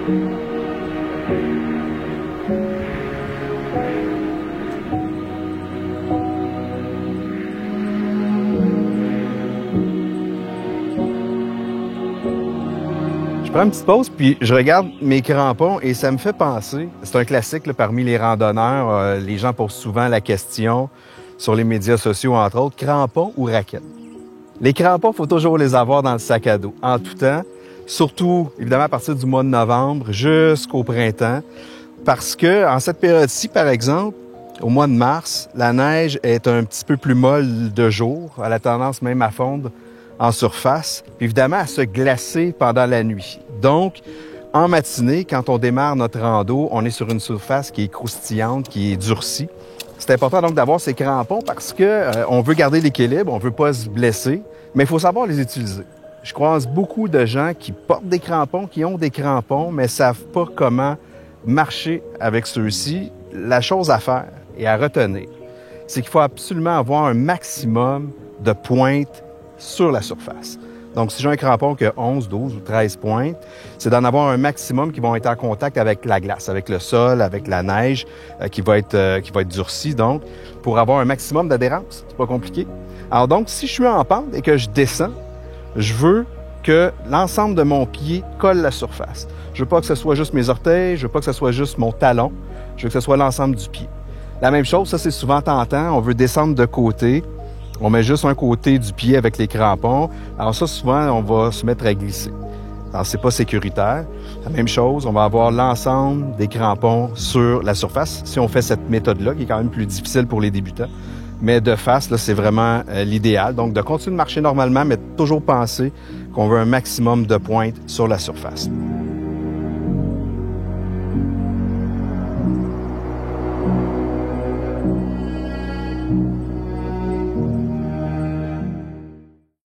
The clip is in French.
Je prends une petite pause, puis je regarde mes crampons et ça me fait penser, c'est un classique là, parmi les randonneurs, les gens posent souvent la question sur les médias sociaux, entre autres, crampons ou raquettes. Les crampons, il faut toujours les avoir dans le sac à dos, en tout temps, surtout évidemment à partir du mois de novembre jusqu'au printemps, parce que en cette période-ci, par exemple, au mois de mars, la neige est un petit peu plus molle de jour, elle a tendance même à fondre en surface, puis évidemment à se glacer pendant la nuit. Donc, en matinée, quand on démarre notre rando, on est sur une surface qui est croustillante, qui est durcie. C'est important donc d'avoir ces crampons parce que on veut garder l'équilibre, on veut pas se blesser, mais il faut savoir les utiliser. Je croise beaucoup de gens qui portent des crampons, qui ont des crampons, mais savent pas comment marcher avec ceux-ci. La chose à faire et à retenir, c'est qu'il faut absolument avoir un maximum de pointes sur la surface. Donc, si j'ai un crampon qui a 11, 12 ou 13 pointes, c'est d'en avoir un maximum qui vont être en contact avec la glace, avec le sol, avec la neige qui va être durcie, donc, pour avoir un maximum d'adhérence. C'est pas compliqué. Alors donc, si je suis en pente et que je descends, je veux que l'ensemble de mon pied colle la surface. Je veux pas que ce soit juste mes orteils, je veux pas que ce soit juste mon talon, je veux que ce soit l'ensemble du pied. La même chose, ça c'est souvent tentant, on veut descendre de côté. On met juste un côté du pied avec les crampons. Alors ça, souvent, on va se mettre à glisser. Alors, c'est pas sécuritaire. La même chose, on va avoir l'ensemble des crampons sur la surface. Si on fait cette méthode-là, qui est quand même plus difficile pour les débutants. Mais de face, là, c'est vraiment l'idéal. Donc, de continuer de marcher normalement, mais toujours penser qu'on veut un maximum de pointes sur la surface.